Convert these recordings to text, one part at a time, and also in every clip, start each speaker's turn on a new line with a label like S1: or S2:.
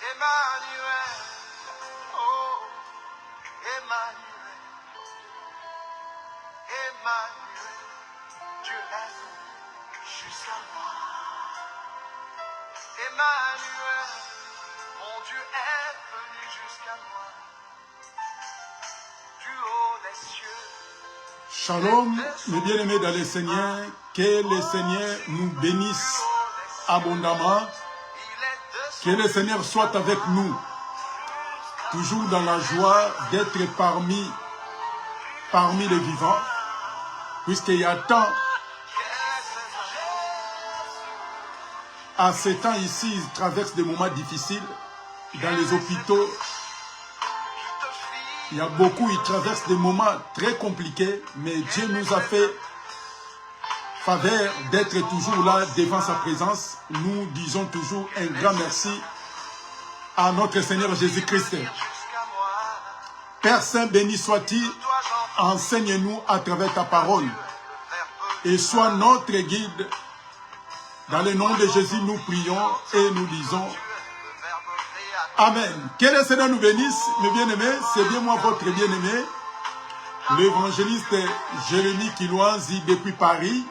S1: Emmanuel, oh, Emmanuel, Emmanuel, Dieu est venu jusqu'à moi. Emmanuel, mon Dieu est venu jusqu'à moi, du haut des cieux.
S2: Shalom, mes bien-aimés dans le Seigneur, que le Seigneur nous bénisse abondamment, que le Seigneur soit avec nous, toujours dans la joie d'être parmi les vivants, puisqu'il y a tant, à ces temps ici, ils traversent des moments difficiles dans les hôpitaux. Il y a beaucoup, ils traversent des moments très compliqués, mais Dieu nous a fait faveur d'être toujours là devant sa présence. Nous disons toujours un grand merci à notre Seigneur Jésus-Christ. Père Saint, béni sois-tu, enseigne-nous à travers ta parole et sois notre guide. Dans le nom de Jésus, nous prions et nous disons Amen. Que le Seigneur nous bénisse, mes bien-aimés. C'est bien moi, votre bien-aimé, l'évangéliste Jérémie Kiloanzi depuis Paris.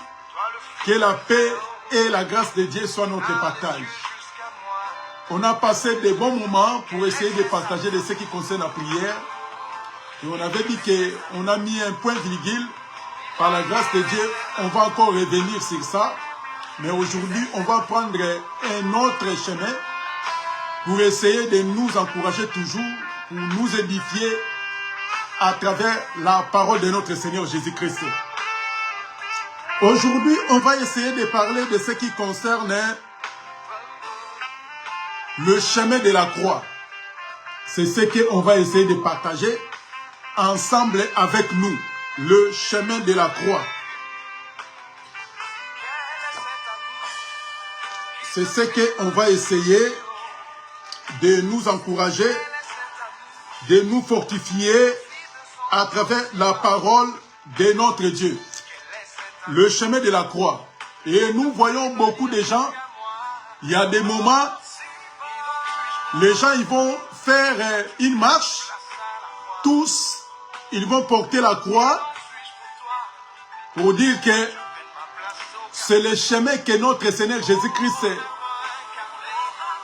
S2: Que la paix et la grâce de Dieu soient notre partage. On a passé des bons moments pour essayer de partager de ce qui concerne la prière. Et on avait dit qu'on a mis un point virgule. Par la grâce de Dieu, on va encore revenir sur ça. Mais aujourd'hui, on va prendre un autre chemin pour essayer de nous encourager toujours, pour nous édifier à travers la parole de notre Seigneur Jésus-Christ. Aujourd'hui, on va essayer de parler de ce qui concerne le chemin de la croix. C'est ce qu'on va essayer de partager ensemble avec nous. Le chemin de la croix. C'est ce qu'on va essayer de nous encourager, de nous fortifier à travers la parole de notre Dieu. Le chemin de la croix. Et nous voyons beaucoup de gens, il y a des moments, les gens ils vont faire une marche, tous, ils vont porter la croix pour dire que c'est le chemin que notre Seigneur Jésus-Christ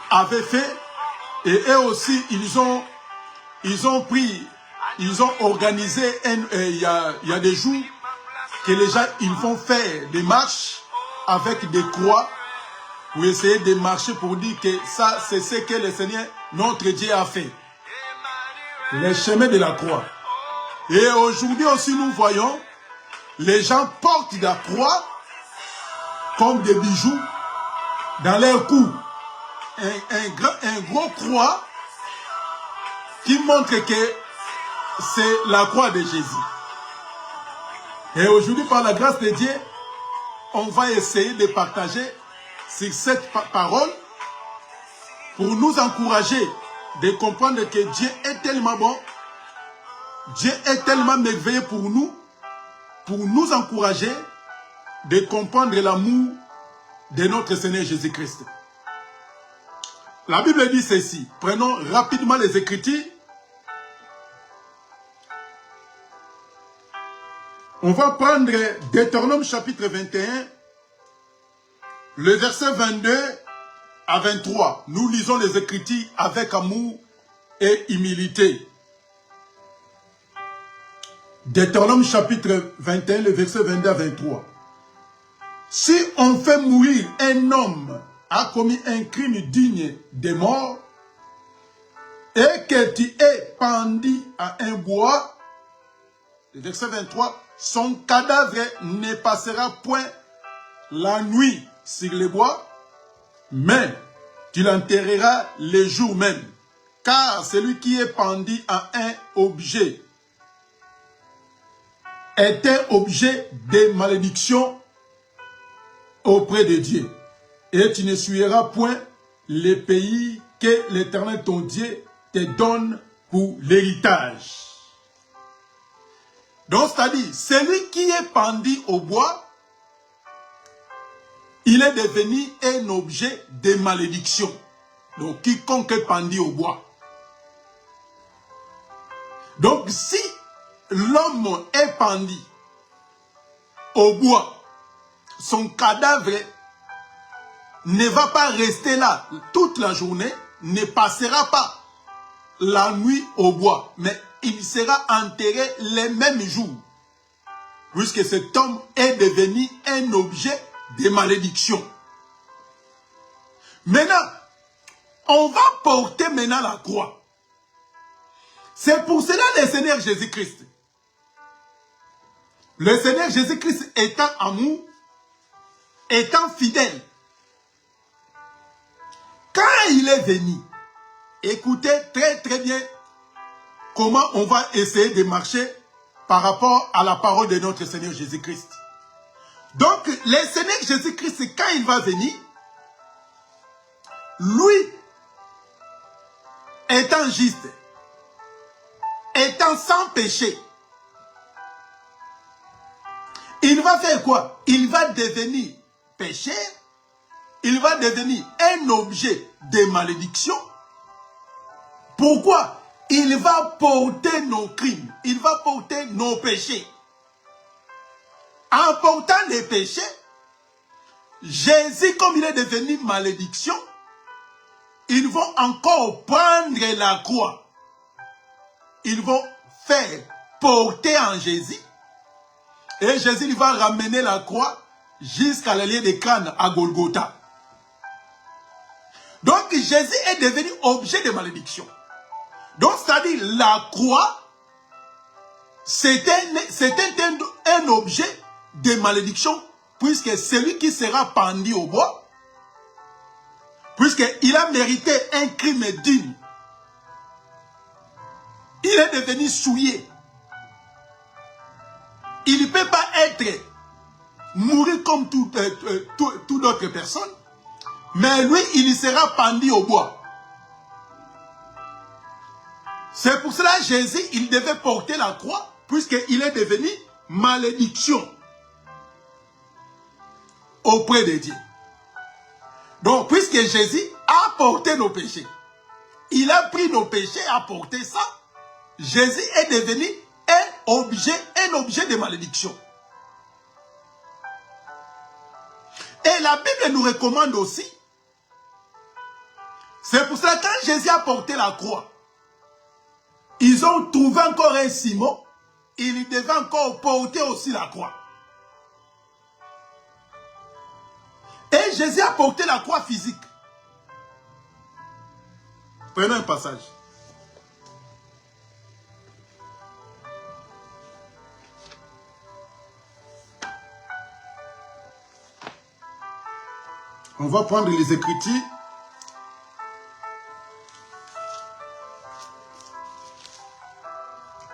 S2: avait fait. Et eux aussi, ils ont organisé, il y a des jours que les gens, ils vont faire des marches avec des croix pour essayer de marcher pour dire que ça, c'est ce que le Seigneur, notre Dieu, a fait. Le chemin de la croix. Et aujourd'hui aussi, nous voyons, les gens portent la croix comme des bijoux dans leur cou. Un gros croix qui montre que c'est la croix de Jésus. Et aujourd'hui, par la grâce de Dieu, on va essayer de partager sur cette parole pour nous encourager de comprendre que Dieu est tellement bon, Dieu est tellement merveilleux pour nous encourager de comprendre l'amour de notre Seigneur Jésus-Christ. La Bible dit ceci. Prenons rapidement les Écritures. On va prendre Deutéronome chapitre 21, le verset 22 à 23. Nous lisons les Écritures avec amour et humilité. Deutéronome chapitre 21, le verset 22 à 23. Si on fait mourir un homme a commis un crime digne de mort et que tu es pendu à un bois, le verset 23, son cadavre ne passera point la nuit sur le bois, mais tu l'enterreras le jour même, car celui qui est pendu à un objet est un objet de malédiction auprès de Dieu. et tu ne suivras point les pays que l'Éternel ton Dieu te donne pour l'héritage. Donc, c'est-à-dire, celui qui est pendu au bois, il est devenu un objet de malédiction. Donc, quiconque est pendu au bois. Donc, si l'homme est pendu au bois, son cadavre ne va pas rester là toute la journée, ne passera pas la nuit au bois, mais il sera enterré les mêmes jours, puisque cet homme est devenu un objet de malédiction. Maintenant, on va porter maintenant la croix. C'est pour cela le Seigneur Jésus-Christ. Le Seigneur Jésus-Christ étant amour, étant fidèle, quand il est venu, écoutez très très bien comment on va essayer de marcher par rapport à la parole de notre Seigneur Jésus-Christ. Donc, le Seigneur Jésus-Christ, quand il va venir, lui, étant juste, étant sans péché, il va faire quoi? Il va devenir péché, il va devenir un objet de malédiction. Pourquoi? Il va porter nos crimes, il va porter nos péchés. En portant les péchés, Jésus, comme il est devenu malédiction, ils vont encore prendre la croix. Ils vont faire porter en Jésus. Et Jésus il va ramener la croix jusqu'à la lieu de crâne à Golgotha. Donc Jésus est devenu objet de malédiction. Donc c'est-à-dire la croix, c'était un objet de malédiction, puisque celui qui sera pendu au bois, puisqu'il a mérité un crime digne, il est devenu souillé. Il ne peut pas être mourir comme toute autre personne, mais lui, il sera pendu au bois. C'est pour cela que Jésus, il devait porter la croix, puisqu'il est devenu malédiction auprès de Dieu. Donc, puisque Jésus a porté nos péchés, il a pris nos péchés, a porté ça, Jésus est devenu un objet de malédiction. Et la Bible nous recommande aussi, c'est pour cela que quand Jésus a porté la croix, ils ont trouvé encore un Simon, il devait encore porter aussi la croix. Et Jésus a porté la croix physique. Prenons un passage. On va prendre les Écritures.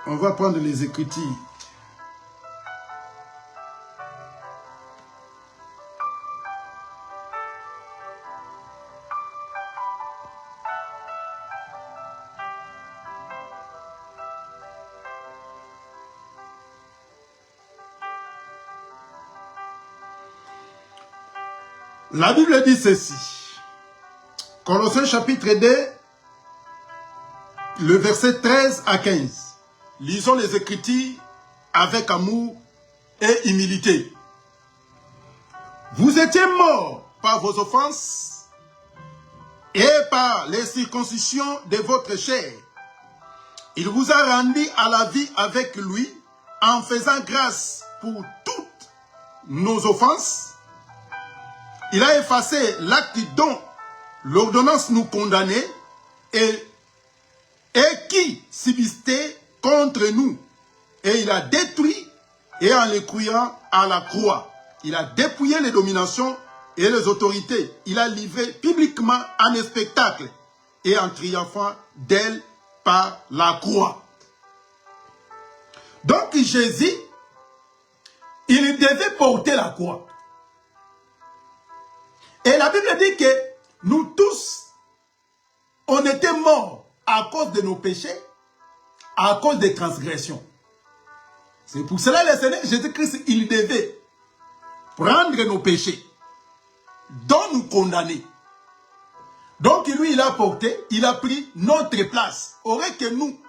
S2: On va prendre les Écritures. La Bible dit ceci. Colossiens chapitre 2, le verset 13 à 15. Lisons les Écritures avec amour et humilité. Vous étiez morts par vos offenses et par les circoncisions de votre chair. Il vous a rendu à la vie avec lui en faisant grâce pour toutes nos offenses. Il a effacé l'acte dont l'ordonnance nous condamnait et qui subsistait contre nous. Et il a détruit, et en les croyant à la croix, il a dépouillé les dominations et les autorités. Il a livré publiquement un spectacle et en triomphant d'elle par la croix. Donc Jésus, il devait porter la croix. Et la la Bible dit que nous tous, on était morts à cause de nos péchés, à cause des transgressions. C'est pour cela le Seigneur Jésus-Christ, il devait prendre nos péchés, dont nous condamner. Donc lui, il a porté, il a pris notre place. Aurait que nous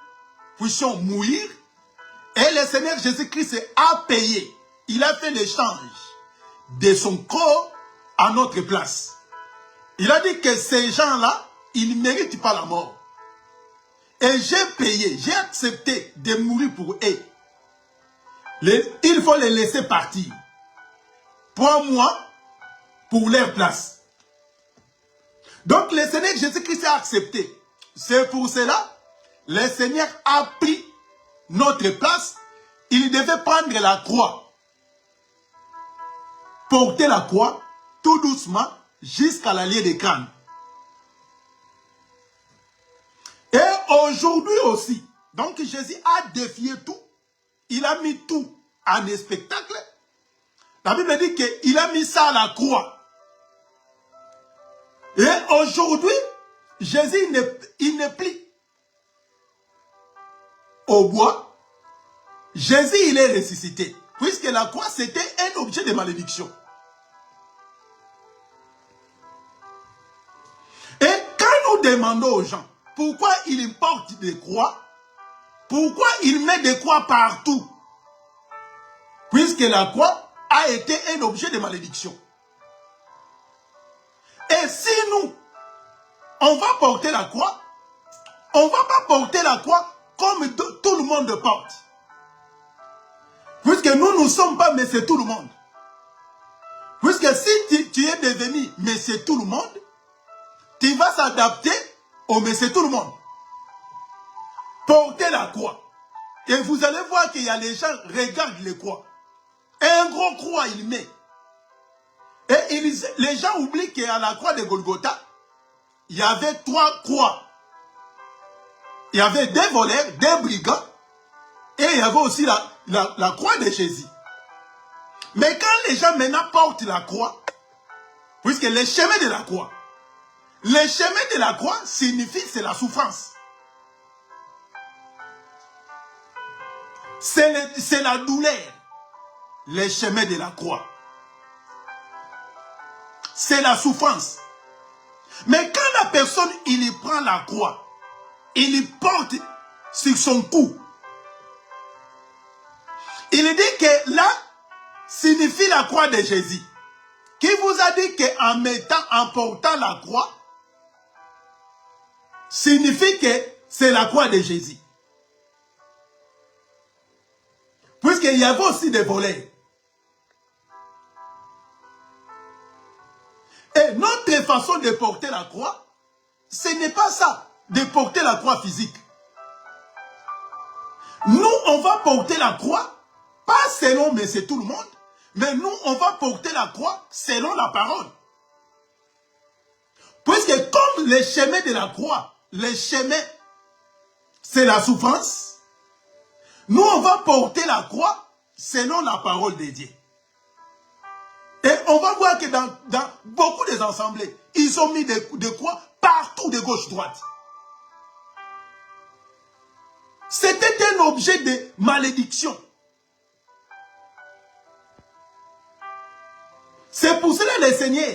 S2: puissions mourir, et le Seigneur Jésus-Christ a payé. Il a fait l'échange de son corps à notre place. Il a dit que ces gens-là, ils ne méritent pas la mort. Et j'ai payé, j'ai accepté de mourir pour eux. Il faut les laisser partir. Pour moi, pour leur place. Donc le Seigneur Jésus-Christ a accepté. C'est pour cela, le Seigneur a pris notre place. Il devait prendre la croix. Porter la croix tout doucement jusqu'à la ligne des crânes. Et aujourd'hui aussi, donc Jésus a défié tout. Il a mis tout en spectacle. La Bible dit qu'il a mis ça à la croix. Et aujourd'hui, Jésus, il n'est plus au bois. Jésus, il est ressuscité. Puisque la croix, c'était un objet de malédiction. Et quand nous demandons aux gens pourquoi ils portent des croix, pourquoi ils mettent des croix partout, puisque la croix a été un objet de malédiction. Et si nous, on va porter la croix, on ne va pas porter la croix comme tout le monde porte. Puisque nous ne sommes pas monsieur tout le monde. Puisque si tu es devenu monsieur tout le monde, tu vas s'adapter au monsieur tout le monde. Porter la croix. Et vous allez voir qu'il y a les gens qui regardent les croix. Et un gros croix, il met. Et les gens oublient qu'à la croix de Golgotha, il y avait 3 croix. Il y avait des voleurs, des brigands, et il y avait aussi la croix de Jésus. Mais quand les gens maintenant portent la croix, puisque le chemin de la croix, le chemin de la croix signifie c'est la souffrance. C'est la douleur, le chemin de la croix. C'est la souffrance. Mais quand la personne, il prend la croix, il porte sur son cou, il dit que là, signifie la croix de Jésus. Qui vous a dit qu'en portant la croix, signifie que c'est la croix de Jésus. Puisqu'il y avait aussi des voleurs. Et notre façon de porter la croix, ce n'est pas ça, de porter la croix physique. Nous, on va porter la croix, pas selon mais c'est tout le monde, mais nous, on va porter la croix selon la parole. Puisque comme le chemin de la croix, le chemin, c'est la souffrance, nous, on va porter la croix selon la parole de Dieu. Et on va voir que dans beaucoup des assemblées, ils ont mis des croix partout de gauche-droite. C'était un objet de malédiction. C'est pour cela le Seigneur,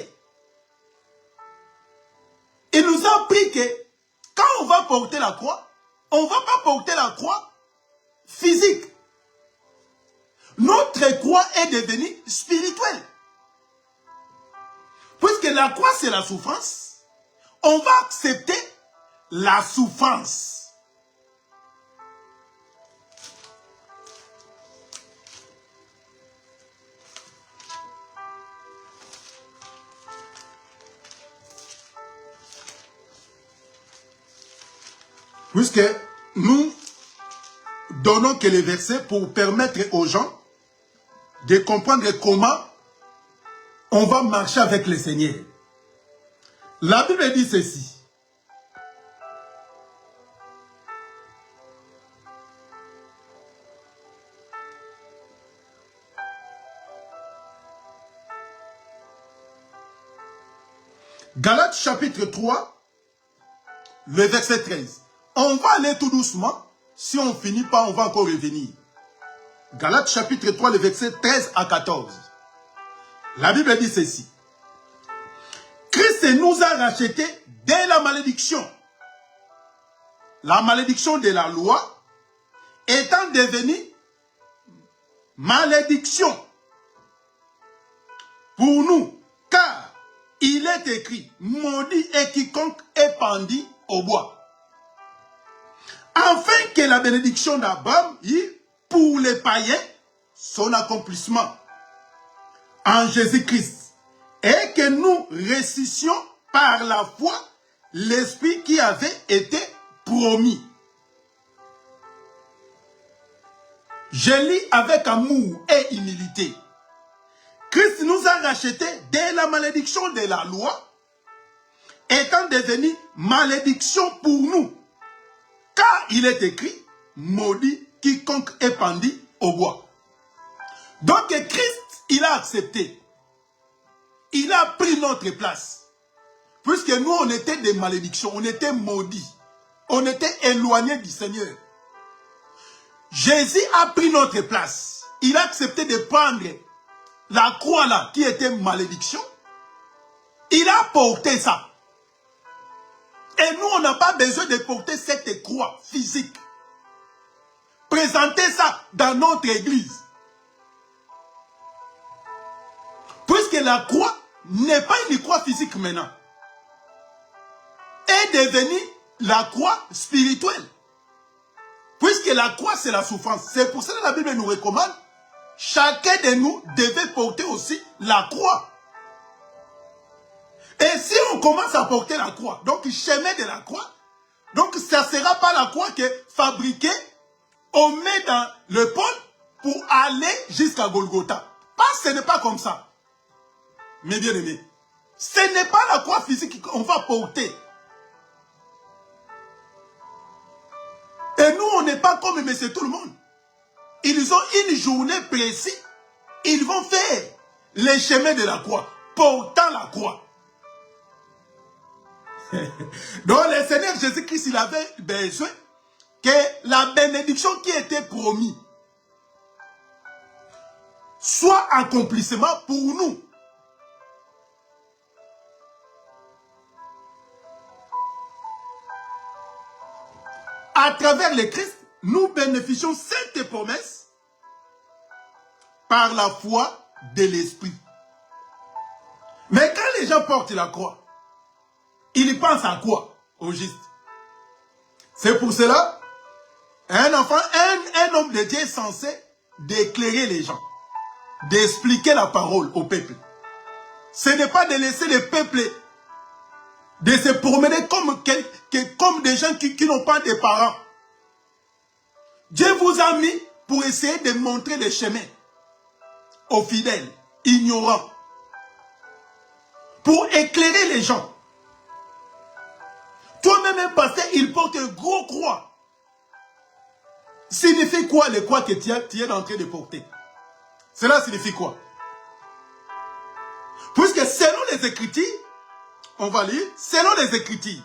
S2: il nous a appris que quand on va porter la croix, on ne va pas porter la croix physique. Notre croix est devenue spirituelle. Puisque la croix c'est la souffrance, on va accepter la souffrance. Puisque nous donnons que les versets pour permettre aux gens de comprendre comment on va marcher avec le Seigneur. La Bible dit ceci. Galates chapitre 3, le verset 13. On va aller tout doucement. Si on ne finit pas, on va encore revenir. Galates chapitre 3, le verset 13 à 14. La Bible dit ceci. Christ nous a rachetés dès la malédiction. La malédiction de la loi étant devenue malédiction pour nous. Car il est écrit, maudit est quiconque est pendu au bois. Afin que la bénédiction d'Abraham ait pour les païens son accomplissement en Jésus-Christ. Et que nous ressuscitions par la foi l'Esprit qui avait été promis. Je lis avec amour et humilité. Christ nous a rachetés dès la malédiction de la loi, étant devenu malédiction pour nous. Car il est écrit, maudit quiconque est pendu au bois. Donc Christ, il a accepté. Il a pris notre place. Puisque nous, on était des malédictions, on était maudits. On était éloignés du Seigneur. Jésus a pris notre place. Il a accepté de prendre la croix là, qui était malédiction. Il a porté ça. Et nous, on n'a pas besoin de porter cette croix physique. Présenter ça dans notre église. Puisque la croix n'est pas une croix physique maintenant. Est devenue la croix spirituelle. Puisque la croix, c'est la souffrance. C'est pour ça que la Bible nous recommande, chacun de nous devait porter aussi la croix. Et si on commence à porter la croix, donc le chemin de la croix, donc ça ne sera pas la croix qui est fabriquée, on met dans le pôle pour aller jusqu'à Golgotha. Ce n'est pas comme ça. Mes bien-aimés, ce n'est pas la croix physique qu'on va porter. Et nous, on n'est pas comme monsieur tout le monde. Ils ont une journée précise. Ils vont faire les chemins de la croix, portant la croix. Donc le Seigneur Jésus-Christ, il avait besoin que la bénédiction qui était promise soit accomplissement pour nous. À travers le Christ, nous bénéficions cette promesse par la foi de l'Esprit. Mais quand les gens portent la croix, ils pensent à quoi au juste? C'est pour cela, un enfant, un homme de Dieu est censé d'éclairer les gens, d'expliquer la parole au peuple. Ce n'est pas de laisser le peuple de se promener comme des gens qui n'ont pas de parents. Dieu vous a mis pour essayer de montrer le chemin aux fidèles, ignorants, pour éclairer les gens. Toi-même, un pasteur, il porte un gros croix. Signifie quoi le croix que tu es en train de porter? Cela signifie quoi? Puisque selon les Écritures, on va lire, selon les Écritures,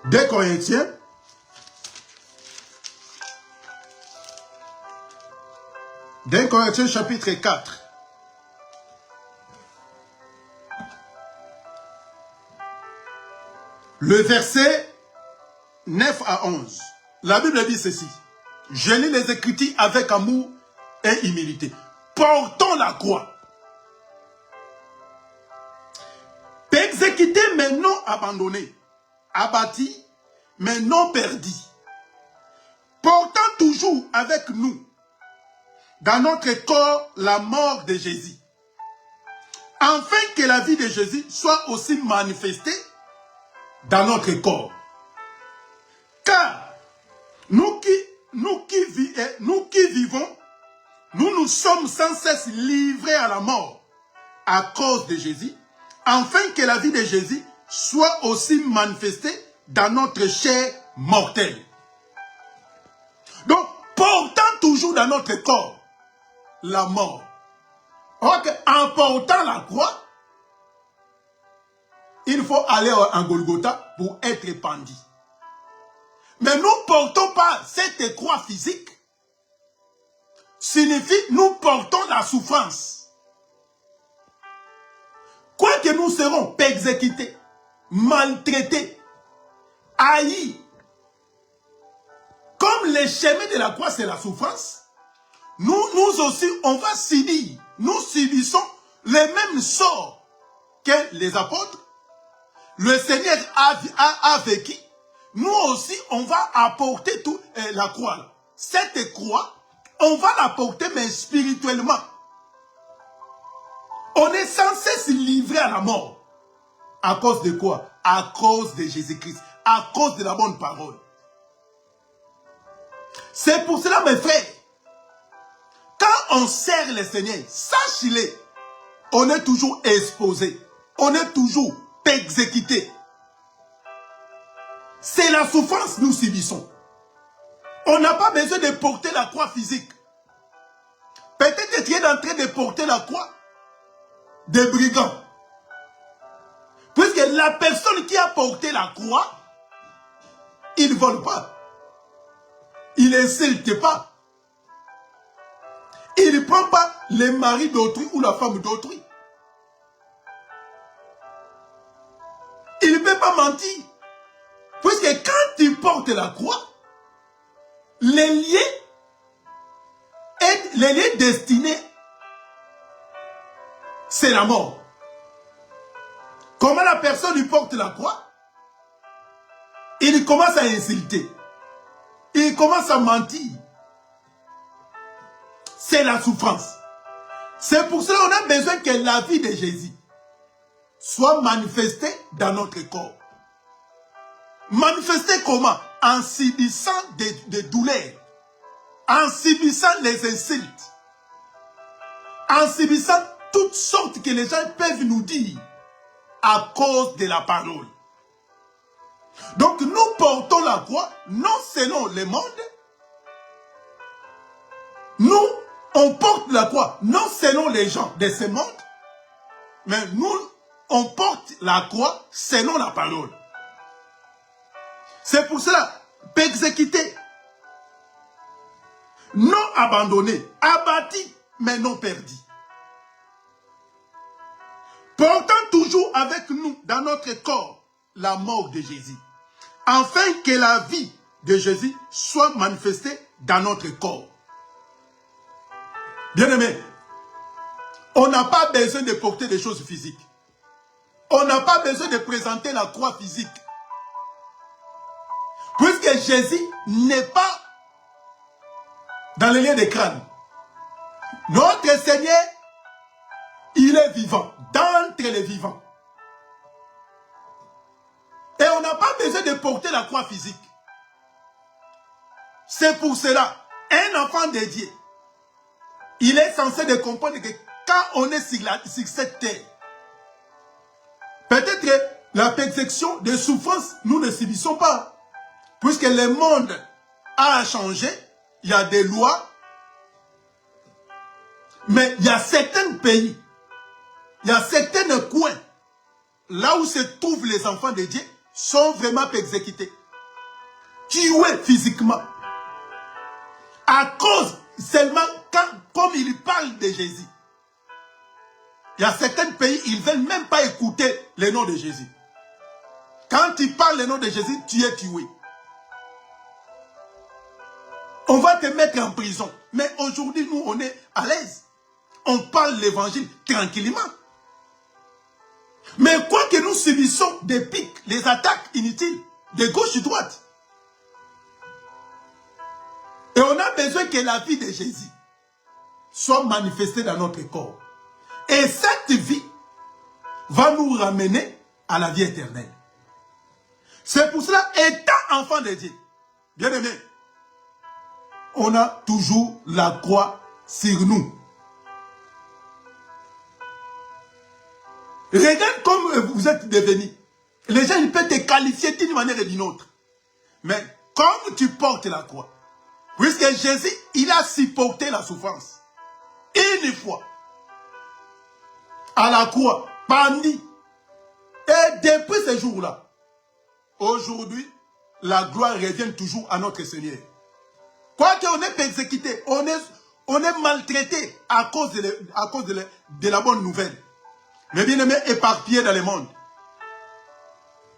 S2: 2 Corinthiens, chapitre 4. Le verset 9 à 11. La Bible dit ceci. Je lis les Écritures avec amour et humilité. Portons la croix. Persécutés mais non abandonnés. Abattus mais non perdus. Portant toujours avec nous dans notre corps la mort de Jésus. Afin que la vie de Jésus soit aussi manifestée dans notre corps. Car nous qui vivons, nous sommes sans cesse livrés à la mort à cause de Jésus, afin que la vie de Jésus soit aussi manifestée dans notre chair mortelle. Donc, portant toujours dans notre corps la mort. Ok, en portant la croix, il faut aller en Golgotha pour être pendu. Mais nous ne portons pas cette croix physique. Signifie nous portons la souffrance. Quoique nous serons persécutés, maltraités, haïs. Comme le chemin de la croix, c'est la souffrance, nous aussi, on va subir. Nous subissons les mêmes sorts que les apôtres. Le Seigneur a vécu. Nous aussi, on va apporter la croix. Cette croix, on va la porter, mais spirituellement. On est censé se livrer à la mort. À cause de quoi? À cause de Jésus-Christ. À cause de la bonne parole. C'est pour cela, mes frères, quand on sert le Seigneur, sachez-le, on est toujours exposé. On est toujours exécuté. C'est la souffrance que nous subissons. On n'a pas besoin de porter la croix physique. Peut-être que tu es en train de porter la croix des brigands. Puisque la personne qui a porté la croix, il ne vole pas. Il n'insulte pas. Il ne prend pas le mari d'autrui ou la femme d'autrui. Il ne peut pas mentir. Puisque quand tu portes la croix, les liens destinés, c'est la mort. Comment la personne lui porte la croix? Il commence à insulter. Il commence à mentir. C'est la souffrance. C'est pour cela qu'on a besoin que la vie de Jésus soit manifestée dans notre corps. Manifestée comment? En subissant des douleurs. En subissant les insultes. En subissant toutes sortes que les gens peuvent nous dire à cause de la parole. Donc nous portons la croix, non selon le monde. Nous, on porte la croix, non selon les gens de ce monde. Mais nous, on porte la croix selon la parole. C'est pour cela, persécuté, non abandonné, abattu, mais non perdu. Portant toujours avec nous dans notre corps la mort de Jésus, afin que la vie de Jésus soit manifestée dans notre corps. Bien-aimés, on n'a pas besoin de porter des choses physiques. On n'a pas besoin de présenter la croix physique. Puisque Jésus n'est pas dans le lien des crânes. Notre Seigneur, il est vivant, d'entre les vivants. Et on n'a pas besoin de porter la croix physique. C'est pour cela, un enfant de Dieu, il est censé de comprendre que quand on est sur cette terre, peut-être que la persécution des souffrances, nous ne subissons pas. Puisque le monde a changé, il y a des lois, mais il y a certains pays, il y a certains coins, là où se trouvent les enfants de Dieu, sont vraiment persécutés, tués physiquement, à cause seulement, comme ils parlent de Jésus. Il y a certains pays, ils ne veulent même pas écouter le nom de Jésus. Quand tu parles le nom de Jésus, tu es tué. On va te mettre en prison. Mais aujourd'hui, nous, on est à l'aise. On parle l'évangile tranquillement. Mais quoi que nous subissons des pics, les attaques inutiles, de gauche et de droite. Et on a besoin que la vie de Jésus soit manifestée dans notre corps. Et cette vie va nous ramener à la vie éternelle. C'est pour cela, étant enfant de Dieu, bien aimé, on a toujours la croix sur nous. Regarde comme vous êtes devenu. Les gens peuvent te qualifier d'une manière ou d'une autre. Mais comme tu portes la croix, puisque Jésus, il a supporté la souffrance. Une fois. à la croix, pendu. Et depuis ce jour-là, aujourd'hui, la gloire revient toujours à notre Seigneur. Quoique on est persécuté, on est maltraité à cause de la bonne nouvelle. Mais bien aimé, éparpillé dans le monde.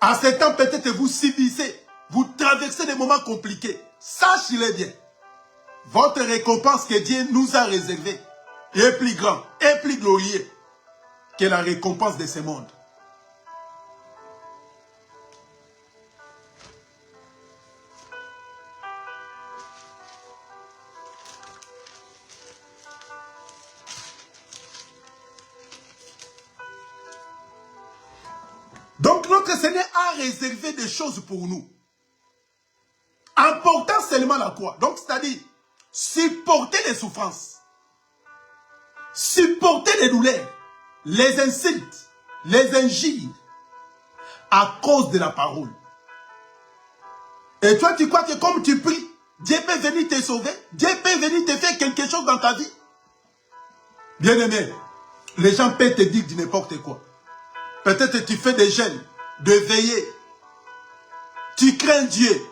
S2: À ce temps, peut-être vous subissez, vous traversez des moments compliqués. Sachez-le bien. Votre récompense que Dieu nous a réservée est plus grande, est plus glorieuse que la récompense de ce monde. Donc notre Seigneur a réservé des choses pour nous. En portant seulement la croix. Donc c'est-à-dire, supporter les souffrances. Supporter les douleurs. Les insultes. Les injures. À cause de la parole. Et toi tu crois que comme tu pries, Dieu peut venir te sauver? Dieu peut venir te faire quelque chose dans ta vie? Bien-aimé, les gens peuvent te dire du n'importe quoi. Peut-être tu fais des jeûnes, de veiller. Tu crains Dieu.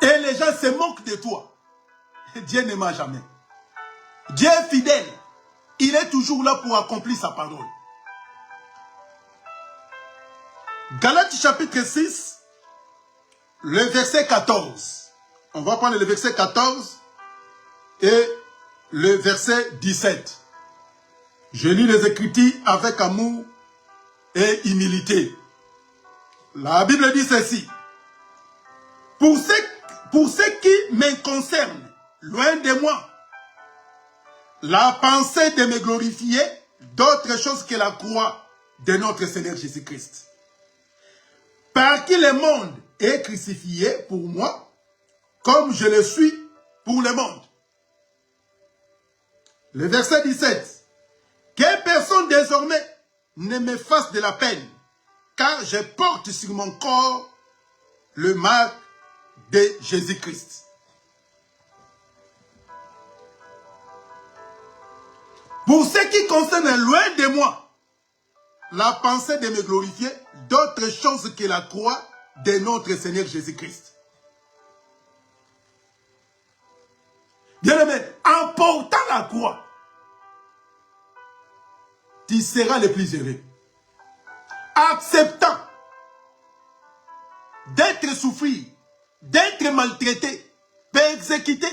S2: Et les gens se moquent de toi. Dieu ne ment jamais. Dieu est fidèle. Il est toujours là pour accomplir sa parole. Galates chapitre 6, le verset 14. On va prendre le verset 14 et le verset 17. Je lis les Écritures avec amour et humilité. La Bible dit ceci. Pour ce qui me concerne, loin de moi, la pensée de me glorifier d'autre chose que la croix de notre Seigneur Jésus-Christ. Par qui le monde est crucifié pour moi, comme je le suis pour le monde. Le verset 17. Que personne désormais ne me fasse de la peine, car je porte sur mon corps le marque de Jésus-Christ. Pour ce qui concerne loin de moi, la pensée de me glorifier d'autre chose que la croix de notre Seigneur Jésus-Christ. Bien-aimé, en portant la croix, tu seras le plus heureux. Acceptant d'être souffert, d'être maltraité, persécuté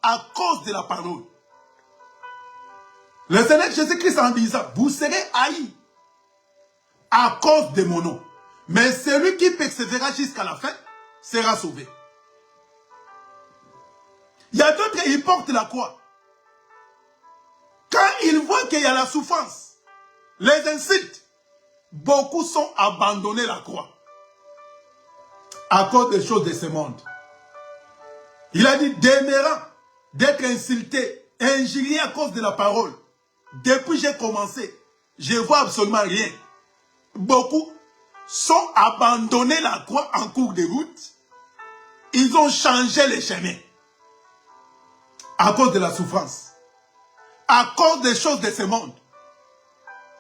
S2: à cause de la parole. Le Seigneur Jésus-Christ en disant, vous serez haïs à cause de mon nom. Mais celui qui persévérera jusqu'à la fin sera sauvé. Il y a d'autres, ils portent la croix. Quand ils voient qu'il y a la souffrance, les insultes, beaucoup sont abandonnés la croix à cause des choses de ce monde. Il a dit, demeurant d'être insulté, injurié à cause de la parole. Depuis que j'ai commencé, je ne vois absolument rien. Beaucoup sont abandonnés la croix en cours de route. Ils ont changé les chemins à cause de la souffrance, à cause des choses de ce monde.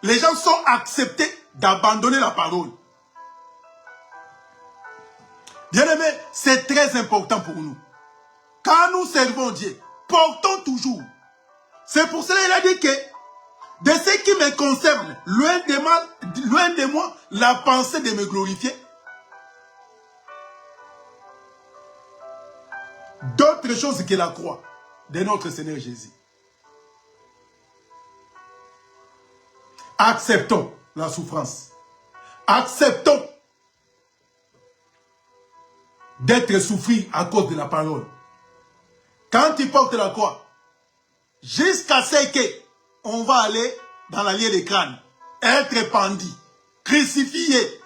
S2: Les gens sont acceptés d'abandonner la parole. Bien-aimés, c'est très important pour nous. Quand nous servons Dieu, portons toujours. C'est pour cela qu'il a dit que, de ce qui me concerne, loin de moi, la pensée de me glorifier. D'autres choses que la croix de notre Seigneur Jésus. Acceptons la souffrance. Acceptons d'être souffert à cause de la parole. Quand tu portes la croix, jusqu'à ce qu'on va aller dans la liée des crânes, être pendu, crucifié.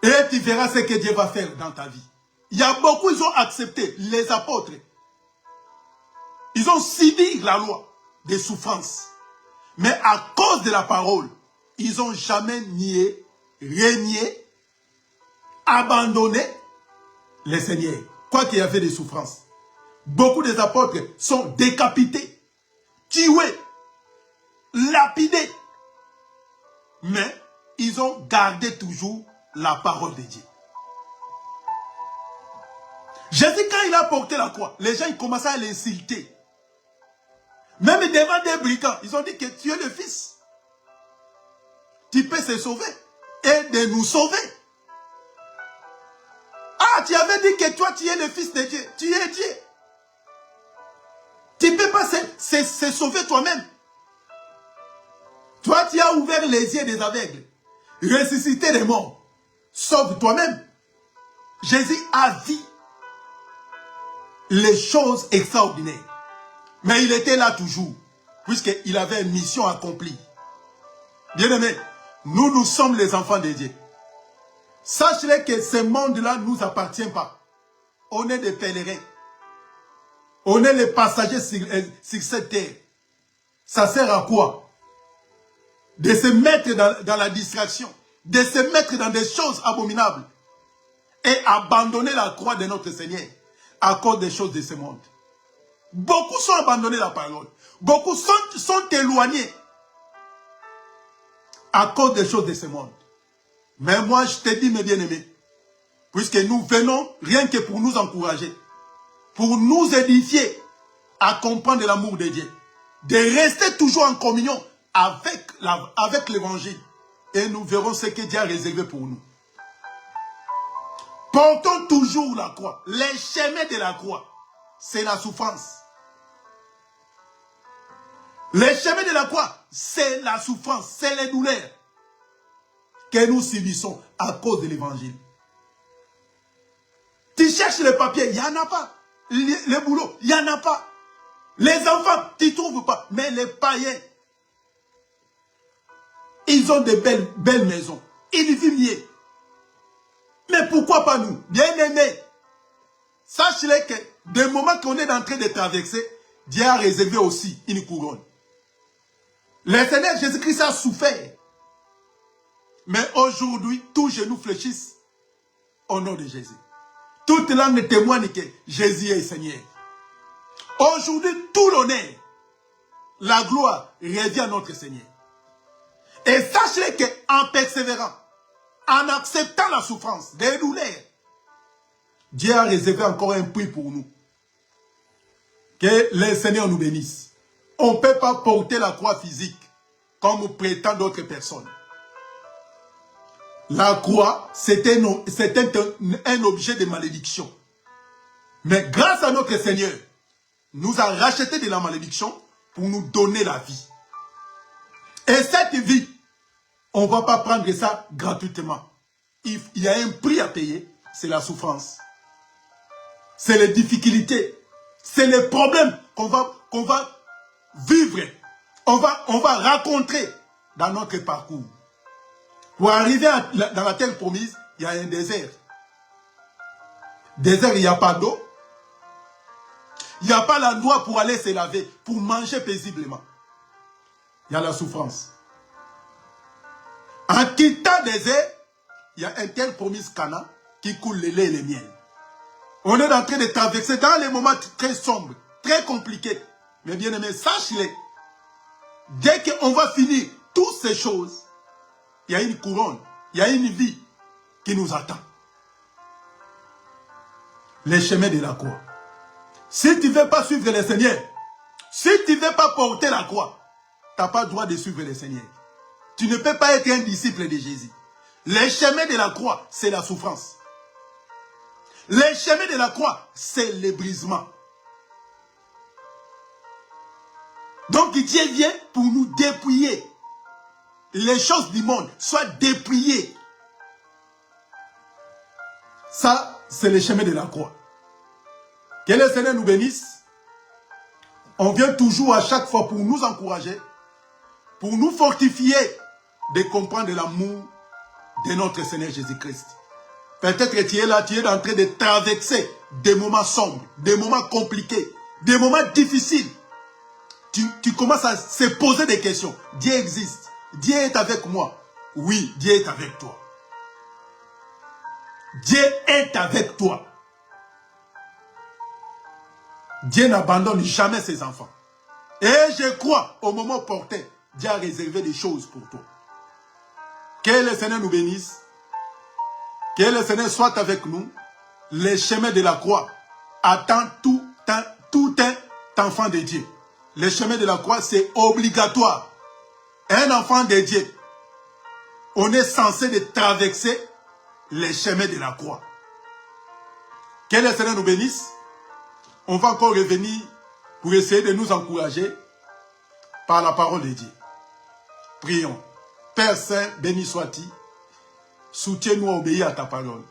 S2: Et tu verras ce que Dieu va faire dans ta vie. Il y a beaucoup, ils ont accepté, les apôtres. Ils ont subi la loi des souffrances. Mais à cause de la parole, ils n'ont jamais nié, renié, abandonné le Seigneur. Quoi qu'il y avait des souffrances. Beaucoup des apôtres sont décapités. tués, lapidés. Mais ils ont gardé toujours la parole de Dieu. Jésus, quand il a porté la croix, les gens ils commençaient à l'insulter. Même devant des brigands, ils ont dit que tu es le Fils. Tu peux se sauver et de nous sauver. Ah, tu avais dit que toi, tu es le Fils de Dieu. Tu es Dieu. Tu ne peux pas se sauver toi-même. Toi, tu as ouvert les yeux des aveugles, ressuscité les morts. Sauve toi-même. Jésus a vu les choses extraordinaires. Mais il était là toujours, puisqu'il avait une mission accomplie. Bien-aimés, nous sommes les enfants de Dieu. Sachez que ce monde-là ne nous appartient pas. On est des pèlerins. On est les passagers sur cette terre. Ça sert à quoi? De se mettre dans la distraction, de se mettre dans des choses abominables et abandonner la croix de notre Seigneur à cause des choses de ce monde. Beaucoup sont abandonnés la parole. Beaucoup sont éloignés à cause des choses de ce monde. Mais moi, je te dis, mes bien-aimés, puisque nous venons rien que pour nous encourager, pour nous édifier à comprendre l'amour de Dieu, de rester toujours en communion avec l'évangile. Et nous verrons ce que Dieu a réservé pour nous. Portons toujours la croix. Les chemins de la croix, c'est la souffrance. Les chemins de la croix, c'est la souffrance, c'est les douleurs que nous subissons à cause de l'évangile. Tu cherches les papiers, il n'y en a pas. Les boulots, il n'y en a pas. Les enfants, tu ne trouves pas. Mais les païens, ils ont de belles maisons. Ils vivent mieux. Mais pourquoi pas nous? Bien-aimés, sachez que des moments qu'on est en train de traverser, Dieu a réservé aussi une couronne. Le Seigneur Jésus-Christ a souffert. Mais aujourd'hui, tous genoux fléchissent au nom de Jésus. Toute langue témoigne que Jésus est Seigneur. Aujourd'hui, tout l'honneur, la gloire revient à notre Seigneur. Et sachez qu'en persévérant, en acceptant la souffrance, des douleurs, Dieu a réservé encore un prix pour nous. Que le Seigneur nous bénisse. On ne peut pas porter la croix physique comme prétendent d'autres personnes. La croix, c'était un objet de malédiction. Mais grâce à notre Seigneur, nous a racheté de la malédiction pour nous donner la vie. Et cette vie, on ne va pas prendre ça gratuitement. Il y a un prix à payer, c'est la souffrance. C'est les difficultés. C'est les problèmes qu'on va vivre. On va rencontrer dans notre parcours. Pour arriver dans la terre promise, il y a un désert. Désert, il n'y a pas d'eau. Il n'y a pas l'endroit pour aller se laver, pour manger paisiblement. Il y a la souffrance. En quittant le désert, il y a un terre promise Canaan qui coule le lait et le miel. On est en train de traverser dans les moments très sombres, très compliqués. Mais bien aimé, sache-le. Dès qu'on va finir toutes ces choses, il y a une couronne, il y a une vie qui nous attend. Les chemins de la croix. Si tu ne veux pas suivre le Seigneur, si tu ne veux pas porter la croix, tu n'as pas le droit de suivre le Seigneur. Tu ne peux pas être un disciple de Jésus. Les chemins de la croix, c'est la souffrance. Les chemins de la croix, c'est le brisement. Donc Dieu vient pour nous dépouiller. Les choses du monde soient dépouillées. Ça, c'est le chemin de la croix. Que le Seigneur nous bénisse. On vient toujours à chaque fois pour nous encourager, pour nous fortifier de comprendre l'amour de notre Seigneur Jésus-Christ. Peut-être que tu es là, tu es en train de traverser des moments sombres, des moments compliqués, des moments difficiles. Tu commences à se poser des questions. Dieu existe. Dieu est avec moi. Oui, Dieu est avec toi. Dieu est avec toi. Dieu n'abandonne jamais ses enfants. Et je crois, au moment opportun, Dieu a réservé des choses pour toi. Que le Seigneur nous bénisse. Que le Seigneur soit avec nous. Les chemins de la croix attendent tout un enfant de Dieu. Les chemins de la croix, c'est obligatoire. Un enfant de Dieu, on est censé de traverser les chemins de la croix. Que le Seigneur nous bénisse. On va encore revenir pour essayer de nous encourager par la parole de Dieu. Prions. Père Saint, béni sois-tu. Soutiens-nous à obéir à ta parole.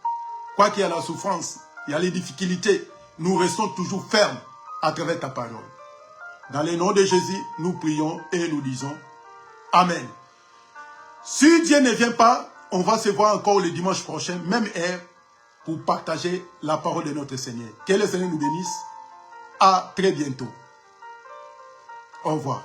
S2: Quoi qu'il y ait la souffrance, il y a les difficultés, nous restons toujours fermes à travers ta parole. Dans le nom de Jésus, nous prions et nous disons Amen. Si Dieu ne vient pas, on va se voir encore le dimanche prochain, même heure, pour partager la parole de notre Seigneur. Que le Seigneur nous bénisse. À très bientôt. Au revoir.